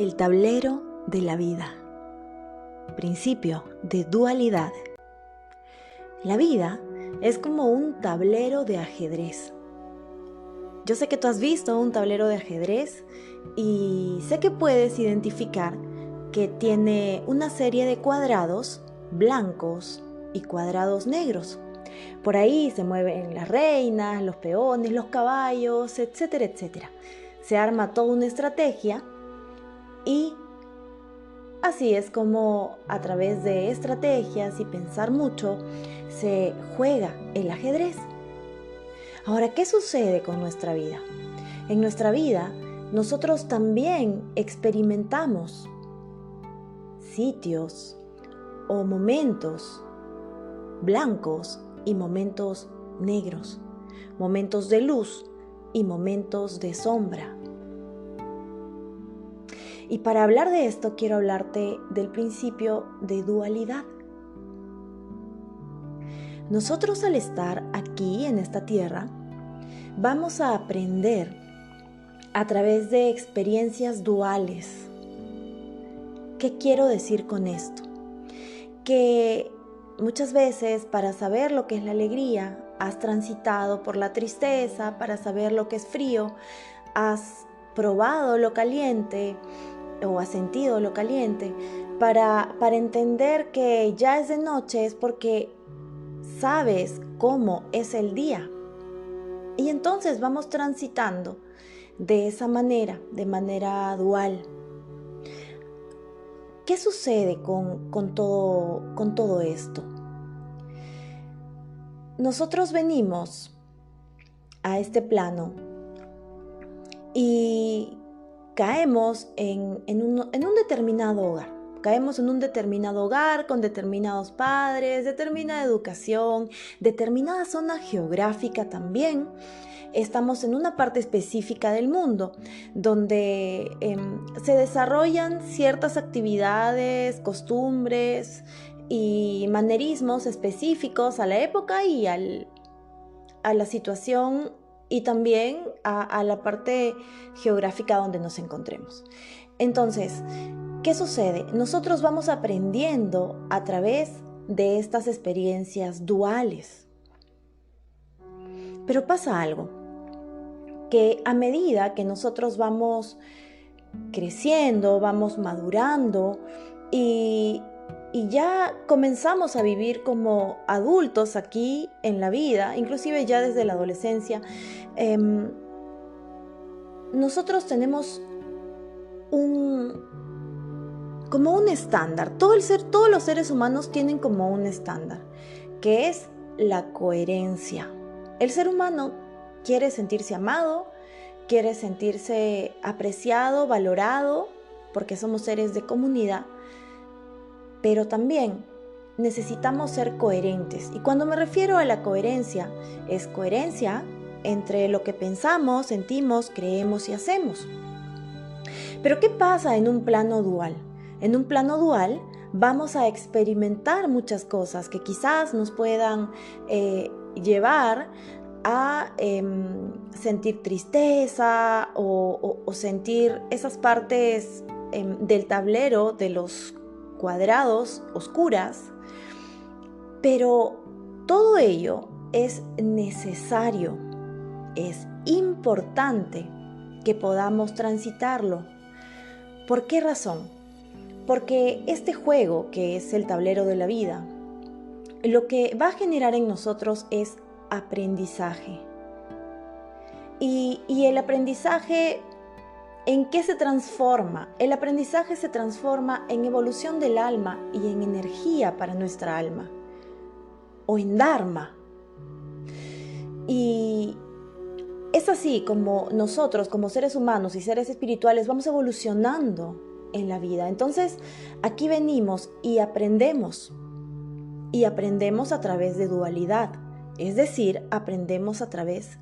El tablero de la vida. Principio de dualidad. La vida es como un tablero de ajedrez. Yo sé que tú has visto un tablero de ajedrez y sé que puedes identificar que tiene una serie de cuadrados blancos y cuadrados negros. Por ahí se mueven las reinas, los peones, los caballos, etcétera, etcétera. Se arma toda una estrategia y así es como a través de estrategias y pensar mucho se juega el ajedrez. Ahora, ¿qué sucede con nuestra vida? En nuestra vida nosotros también experimentamos sitios o momentos blancos y momentos negros, momentos de luz y momentos de sombra. Y para hablar de esto quiero hablarte del principio de dualidad. Nosotros al estar aquí en esta tierra vamos a aprender a través de experiencias duales. ¿Qué quiero decir con esto? Que muchas veces para saber lo que es la alegría has transitado por la tristeza, para saber lo que es frío has probado lo caliente o has sentido lo caliente, para entender que ya es de noche es porque sabes cómo es el día. Y entonces vamos transitando de esa manera, de manera dual. ¿Qué sucede con todo esto? Nosotros venimos a este plano y caemos en un determinado hogar. Caemos en un determinado hogar con determinados padres, determinada educación, determinada zona geográfica también. Estamos en una parte específica del mundo donde se desarrollan ciertas actividades, costumbres y manerismos específicos a la época y a la situación y también a la parte geográfica donde nos encontremos. Entonces, ¿qué sucede? Nosotros vamos aprendiendo a través de estas experiencias duales. Pero pasa algo, que a medida que nosotros vamos creciendo, vamos madurando y ya comenzamos a vivir como adultos aquí en la vida, inclusive ya desde la adolescencia, nosotros tenemos como un estándar. Todos los seres humanos tienen como un estándar, que es la coherencia. El ser humano quiere sentirse amado, quiere sentirse apreciado, valorado, porque somos seres de comunidad, pero también necesitamos ser coherentes. Y cuando me refiero a la coherencia, es coherencia entre lo que pensamos, sentimos, creemos y hacemos. Pero ¿qué pasa en un plano dual? En un plano dual vamos a experimentar muchas cosas que quizás nos puedan llevar a sentir tristeza o sentir esas partes del tablero de los cuadrados oscuras, pero todo ello es necesario, es importante que podamos transitarlo. ¿Por qué razón? Porque este juego, que es el tablero de la vida, lo que va a generar en nosotros es aprendizaje. Y el aprendizaje, ¿en qué se transforma? El aprendizaje se transforma en evolución del alma y en energía para nuestra alma, o en dharma. Y es así como nosotros, como seres humanos y seres espirituales, vamos evolucionando en la vida. Entonces, aquí venimos y aprendemos a través de dualidad, es decir, aprendemos a través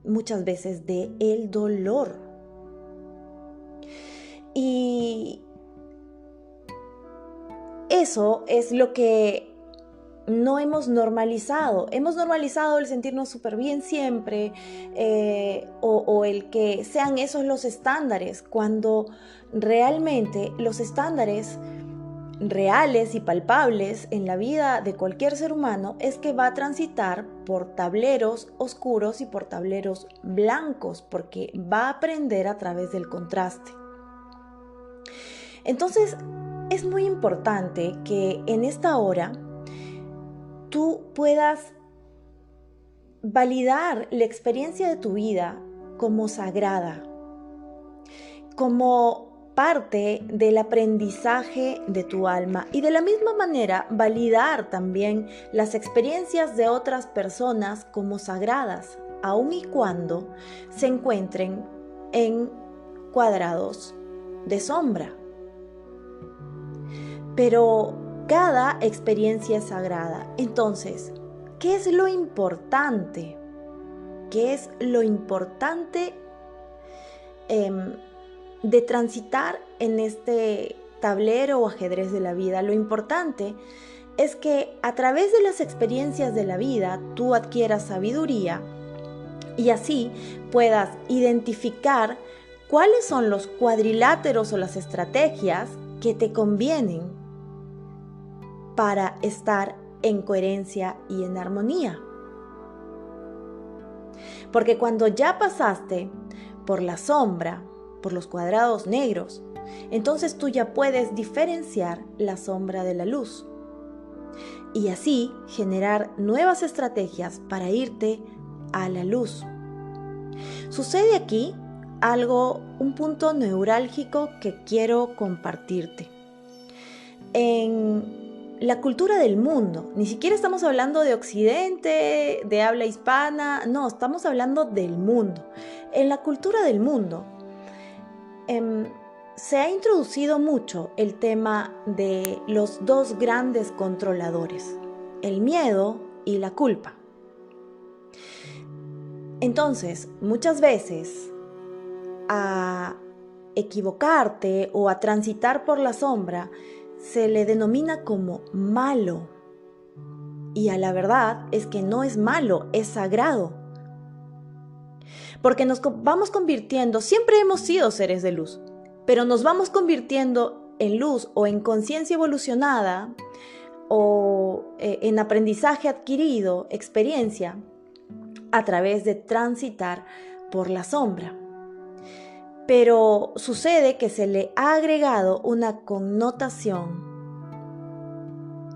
muchas veces de el dolor. Y eso es lo que no hemos normalizado el sentirnos súper bien siempre, o el que sean esos los estándares, cuando realmente los estándares reales y palpables en la vida de cualquier ser humano es que va a transitar por tableros oscuros y por tableros blancos, porque va a aprender a través del contraste. Entonces, es muy importante que en esta hora tú puedas validar la experiencia de tu vida como sagrada, como parte del aprendizaje de tu alma, y de la misma manera validar también las experiencias de otras personas como sagradas, aun y cuando se encuentren en cuadrados de sombra. Pero cada experiencia es sagrada. Entonces, ¿qué es lo importante? ¿Qué es lo importante de transitar en este tablero o ajedrez de la vida? Lo importante es que a través de las experiencias de la vida tú adquieras sabiduría y así puedas identificar cuáles son los cuadriláteros o las estrategias que te convienen para estar en coherencia y en armonía. Porque cuando ya pasaste por la sombra, por los cuadrados negros, entonces tú ya puedes diferenciar la sombra de la luz y así generar nuevas estrategias para irte a la luz. Sucede aquí un punto neurálgico que quiero compartirte. En la cultura del mundo, ni siquiera estamos hablando de Occidente, de habla hispana, no, estamos hablando del mundo. En la cultura del mundo se ha introducido mucho el tema de los dos grandes controladores, el miedo y la culpa. Entonces, muchas veces, a equivocarte o a transitar por la sombra, se le denomina como malo. Y a la verdad es que no es malo, es sagrado. Porque nos vamos convirtiendo, siempre hemos sido seres de luz, pero nos vamos convirtiendo en luz o en conciencia evolucionada o en aprendizaje adquirido, experiencia, a través de transitar por la sombra. Pero sucede que se le ha agregado una connotación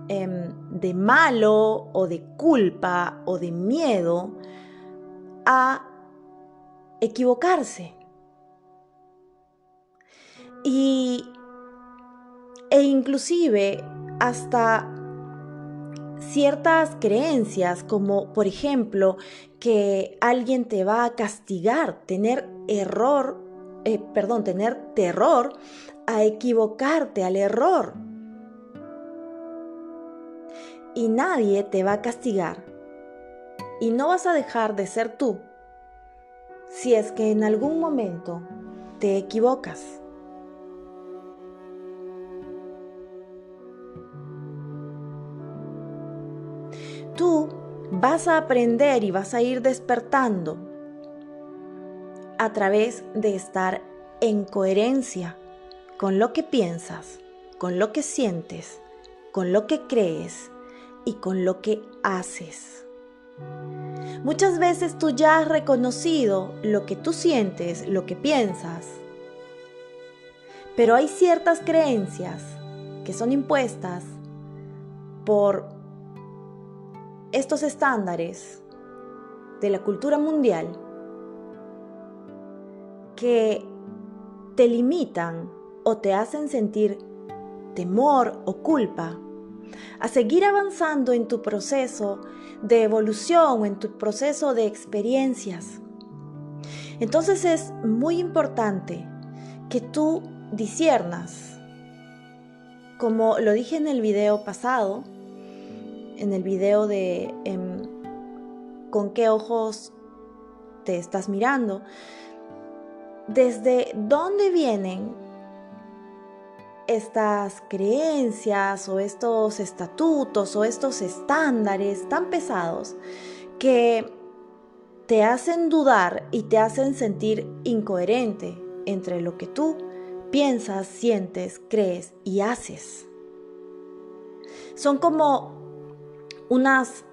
de malo o de culpa o de miedo a equivocarse. E inclusive hasta ciertas creencias, como por ejemplo que alguien te va a castigar, tener terror a equivocarte, al error. Y nadie te va a castigar. Y no vas a dejar de ser tú si es que en algún momento te equivocas. Tú vas a aprender y vas a ir despertando a través de estar en coherencia con lo que piensas, con lo que sientes, con lo que crees y con lo que haces. Muchas veces tú ya has reconocido lo que tú sientes, lo que piensas, pero hay ciertas creencias que son impuestas por estos estándares de la cultura mundial que te limitan o te hacen sentir temor o culpa a seguir avanzando en tu proceso de evolución o en tu proceso de experiencias. Entonces es muy importante que tú disciernas, como lo dije en el video pasado, en el video de con qué ojos te estás mirando, desde dónde vienen estas creencias o estos estatutos o estos estándares tan pesados que te hacen dudar y te hacen sentir incoherente entre lo que tú piensas, sientes, crees y haces. Son como unas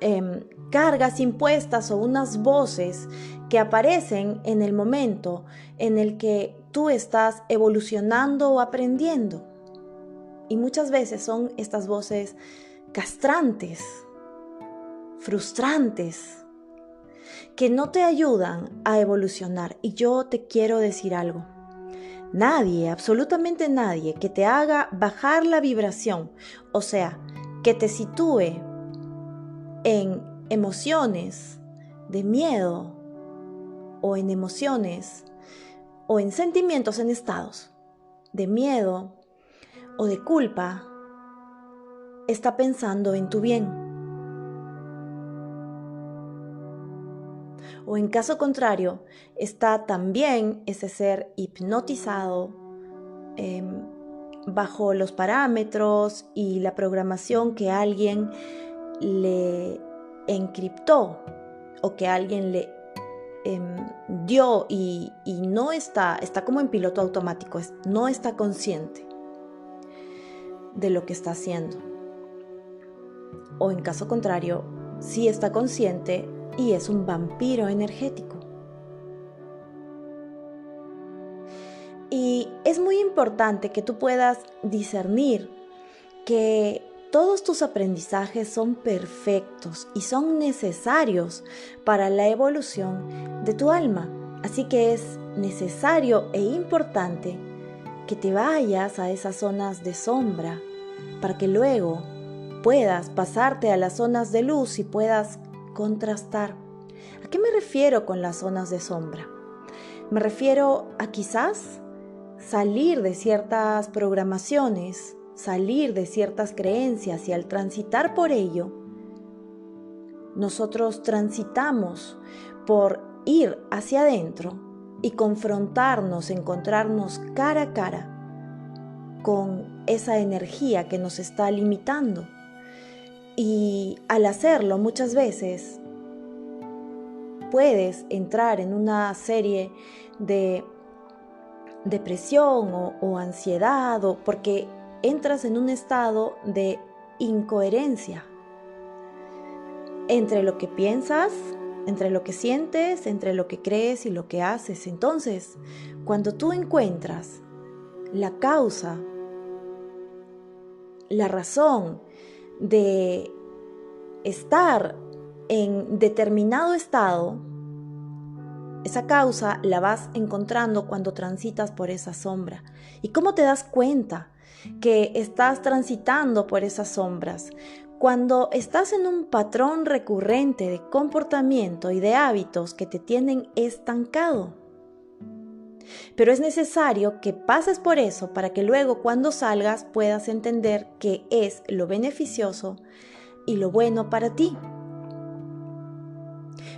cargas impuestas o unas voces que aparecen en el momento en el que tú estás evolucionando o aprendiendo. Y muchas veces son estas voces castrantes, frustrantes, que no te ayudan a evolucionar. Y yo te quiero decir algo. Nadie, absolutamente nadie, que te haga bajar la vibración, o sea, que te sitúe en emociones de miedo o en emociones o en sentimientos, en estados de miedo o de culpa, está pensando en tu bien. O en caso contrario, está también ese ser hipnotizado bajo los parámetros y la programación que alguien le encriptó o que alguien le dio y no está como en piloto automático, no está consciente de lo que está haciendo. O en caso contrario, sí está consciente y es un vampiro energético. Y es muy importante que tú puedas discernir que todos tus aprendizajes son perfectos y son necesarios para la evolución de tu alma. Así que es necesario e importante que te vayas a esas zonas de sombra para que luego puedas pasarte a las zonas de luz y puedas contrastar. ¿A qué me refiero con las zonas de sombra? Me refiero a quizás salir de ciertas programaciones, salir de ciertas creencias, y al transitar por ello, nosotros transitamos por ir hacia adentro y confrontarnos, encontrarnos cara a cara con esa energía que nos está limitando. Y al hacerlo muchas veces puedes entrar en una serie de depresión o ansiedad, porque entras en un estado de incoherencia entre lo que piensas, entre lo que sientes, entre lo que crees y lo que haces. Entonces, cuando tú encuentras la causa, la razón de estar en determinado estado, esa causa la vas encontrando cuando transitas por esa sombra. ¿Y cómo te das cuenta que estás transitando por esas sombras? Cuando estás en un patrón recurrente de comportamiento y de hábitos que te tienen estancado. Pero es necesario que pases por eso para que luego cuando salgas puedas entender qué es lo beneficioso y lo bueno para ti.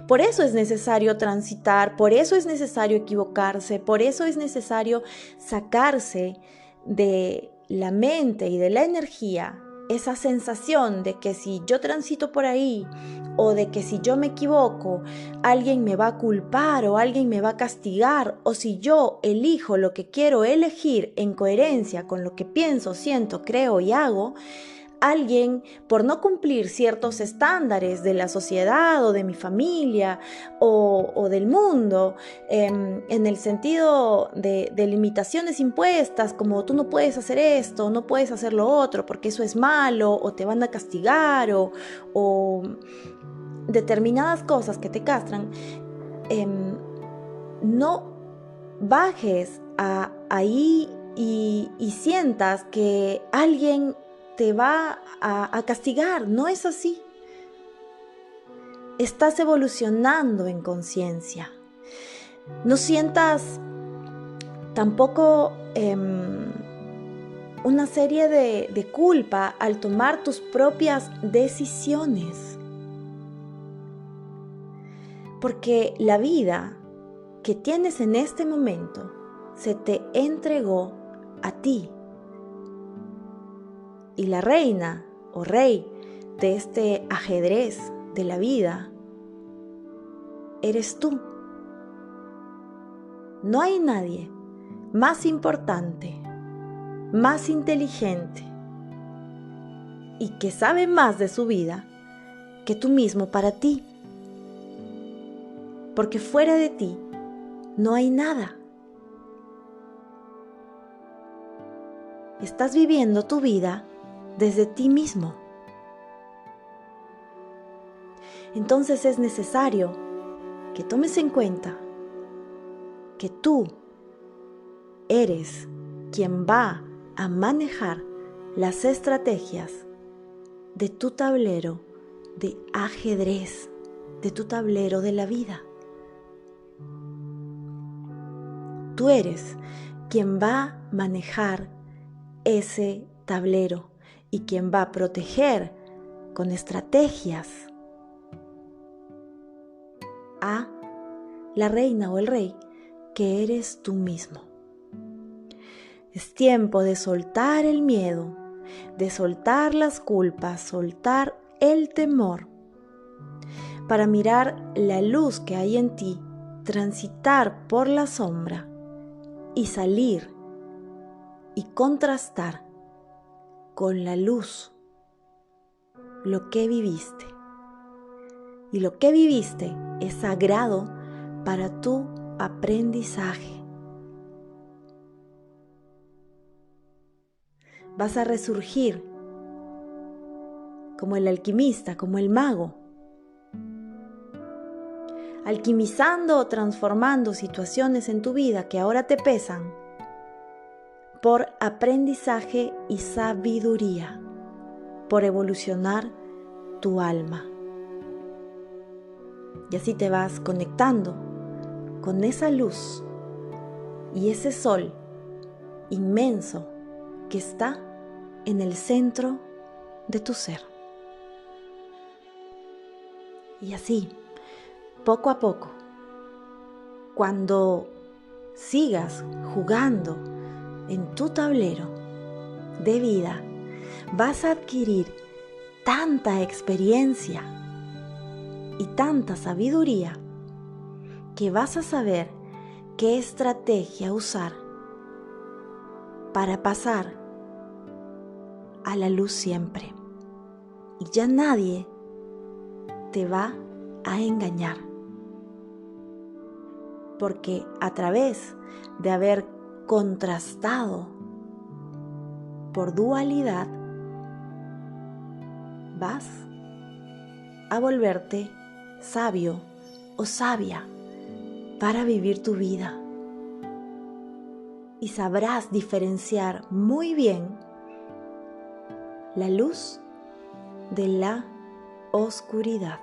Por eso es necesario transitar, por eso es necesario equivocarse, por eso es necesario sacarse de la mente y de la energía esa sensación de que si yo transito por ahí o de que si yo me equivoco, alguien me va a culpar o alguien me va a castigar, o si yo elijo lo que quiero elegir en coherencia con lo que pienso, siento, creo y hago, alguien, por no cumplir ciertos estándares de la sociedad o de mi familia o del mundo, en el sentido de limitaciones impuestas, como tú no puedes hacer esto, no puedes hacer lo otro, porque eso es malo, o te van a castigar, o determinadas cosas que te castran, no bajes ahí y sientas que alguien te va a castigar. No es así. Estás evolucionando en conciencia. No sientas tampoco una serie de culpa al tomar tus propias decisiones. Porque la vida que tienes en este momento se te entregó a ti. Y la reina o rey de este ajedrez de la vida eres tú. No hay nadie más importante, más inteligente y que sabe más de su vida que tú mismo para ti. Porque fuera de ti no hay nada. Estás viviendo tu vida desde ti mismo. Entonces es necesario que tomes en cuenta que tú eres quien va a manejar las estrategias de tu tablero de ajedrez, de tu tablero de la vida. Tú eres quien va a manejar ese tablero y quien va a proteger con estrategias a la reina o el rey que eres tú mismo. Es tiempo de soltar el miedo, de soltar las culpas, soltar el temor, para mirar la luz que hay en ti, transitar por la sombra y salir y contrastar con la luz lo que viviste. Y lo que viviste es sagrado para tu aprendizaje. Vas a resurgir como el alquimista, como el mago, alquimizando o transformando situaciones en tu vida que ahora te pesan por aprendizaje y sabiduría, por evolucionar tu alma. Y así te vas conectando con esa luz y ese sol inmenso que está en el centro de tu ser. Y así, poco a poco, cuando sigas jugando en tu tablero de vida, vas a adquirir tanta experiencia y tanta sabiduría que vas a saber qué estrategia usar para pasar a la luz siempre. Y ya nadie te va a engañar. Porque a través de haber contrastado por dualidad, vas a volverte sabio o sabia para vivir tu vida. Y sabrás diferenciar muy bien la luz de la oscuridad.